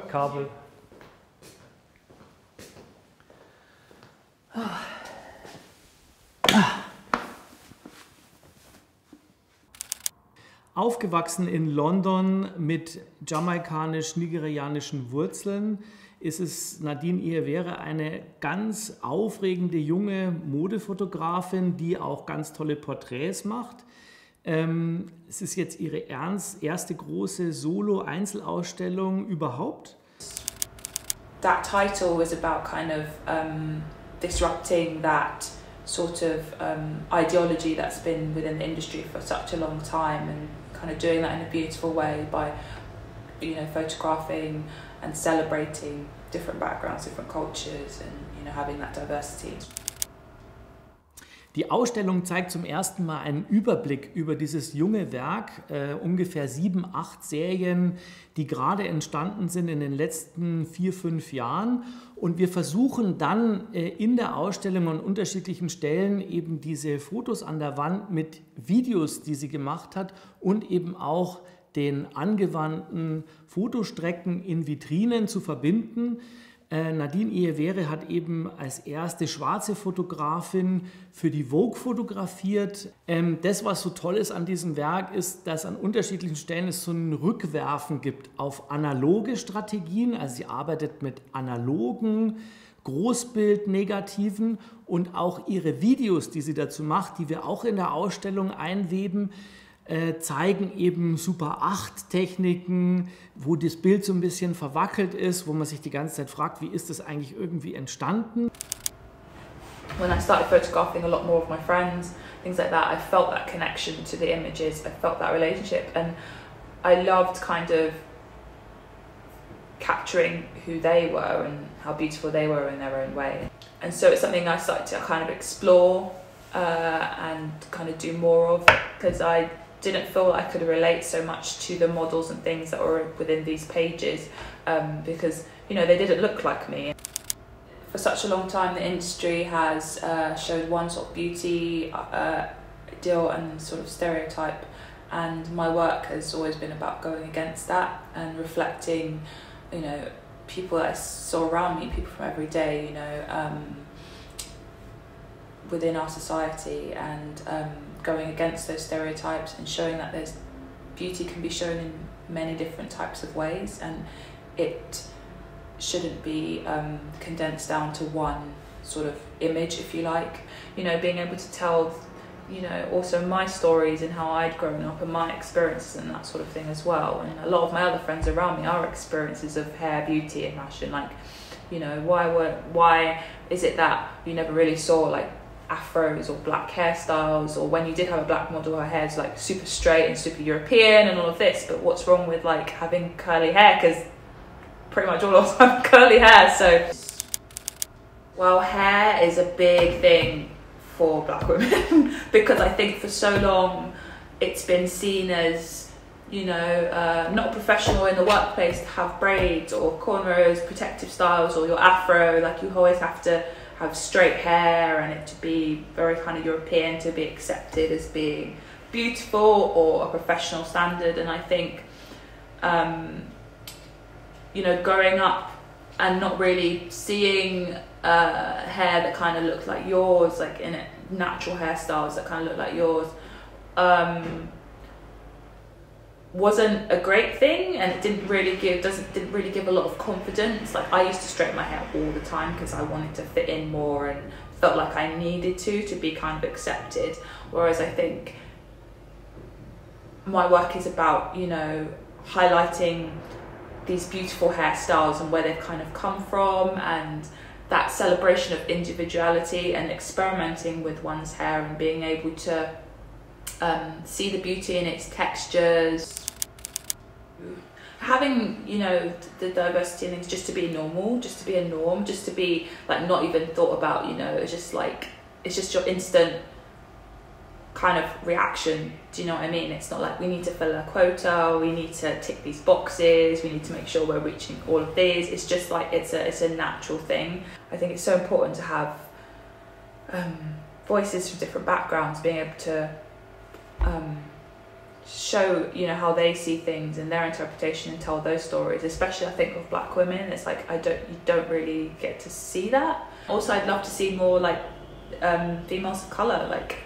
Kabel. Aufgewachsen in London mit jamaikanisch-nigerianischen Wurzeln ist es Nadine Ijewere, eine ganz aufregende junge Modefotografin, die auch ganz tolle Porträts macht. Es ist jetzt ihre erste große Solo-Einzelausstellung überhaupt. That title was about kind of disrupting that sort of ideology that's been within the industry for such a long time, and kind of doing that in a beautiful way by, you know, photographing and celebrating different backgrounds, different cultures, and, you know, having that diversity. Die Ausstellung zeigt zum ersten Mal einen Überblick über dieses junge Werk, ungefähr 7, 8 Serien, die gerade entstanden sind in den letzten 4, 5 Jahren. Und wir versuchen dann in der Ausstellung an unterschiedlichen Stellen eben diese Fotos an der Wand mit Videos, die sie gemacht hat, und eben auch den angewandten Fotostrecken in Vitrinen zu verbinden. Nadine Ijewere hat eben als erste schwarze Fotografin für die Vogue fotografiert. Das, was so toll ist an diesem Werk, ist, dass an unterschiedlichen Stellen es so ein Rückwerfen gibt auf analoge Strategien. Also sie arbeitet mit analogen Großbildnegativen, und auch ihre Videos, die sie dazu macht, die wir auch in der Ausstellung einweben, zeigen eben Super 8 Techniken, wo das Bild so ein bisschen verwackelt ist, wo man sich die ganze Zeit fragt, wie ist das eigentlich irgendwie entstanden? When I started photographing a lot more of my friends, things like that, I felt that connection to the images, I felt that relationship, and I loved kind of capturing who they were and how beautiful they were in their own way. And so it's something I started to kind of explore and kind of do more of, because I didn't feel I could relate so much to the models and things that were within these pages, because, you know, they didn't look like me. For such a long time the industry has showed one sort of beauty ideal and sort of stereotype, and my work has always been about going against that and reflecting, you know, people that I saw around me, people from every day, you know, within our society, and going against those stereotypes and showing that there's beauty can be shown in many different types of ways, and it shouldn't be condensed down to one sort of image, if you like. You know, being able to tell, you know, also my stories and how I'd grown up and my experiences and that sort of thing as well. And a lot of my other friends around me, our experiences of hair, beauty and fashion, like, you know, why is it that you never really saw like afros or black hairstyles, or when you did have a black model, her hair's like super straight and super European and all of this, but what's wrong with like having curly hair? Because pretty much all of us have curly hair. So, well, hair is a big thing for black women because I think for so long it's been seen as, you know, not professional in the workplace to have braids or cornrows, protective styles, or your afro. Like, you always have to have straight hair and it to be very kind of European, to be accepted as being beautiful or a professional standard. And I think, you know, growing up and not really seeing hair that kind of looked like yours, like in it, natural hairstyles that kind of look like yours, wasn't a great thing, and it didn't really give a lot of confidence. Like, I used to straighten my hair all the time because I wanted to fit in more and felt like I needed to be kind of accepted. Whereas I think my work is about, you know, highlighting these beautiful hairstyles and where they've kind of come from, and that celebration of individuality and experimenting with one's hair and being able to see the beauty in its textures. Having, you know, the diversity and things, just to be normal, just to be a norm, just to be like not even thought about, you know, it's just like, it's just your instant kind of reaction. Do you know what I mean? It's not like we need to fill a quota, we need to tick these boxes, we need to make sure we're reaching all of these. It's just like, it's a natural thing. I think it's so important to have voices from different backgrounds being able to show, you know, how they see things and their interpretation and tell those stories, especially I think with black women. It's like you don't really get to see that. Also, I'd love to see more like females of color, like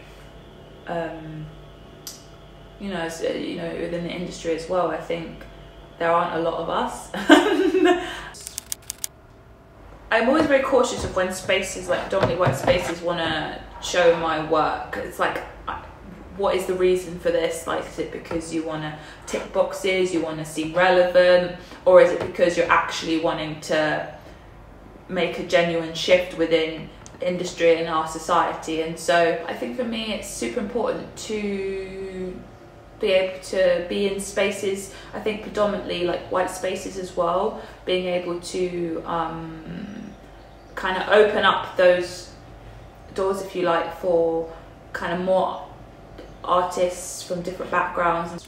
you know, within the industry as well. I think there aren't a lot of us. I'm always very cautious of when spaces, like predominantly white spaces, want to show my work. It's like, what is the reason for this? Like, is it because you want to tick boxes, you want to seem relevant, or is it because you're actually wanting to make a genuine shift within industry and our society? And so I think for me it's super important to be able to be in spaces, I think predominantly like white spaces as well, being able to kind of open up those doors, if you like, for kind of more artists from different backgrounds.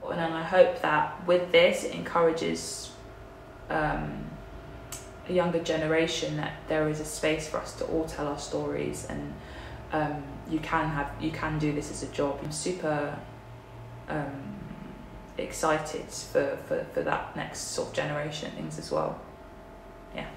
And I hope that with this it encourages a younger generation that there is a space for us to all tell our stories, and you can do this as a job. I'm super excited for that next sort of generation of things as well. Yeah.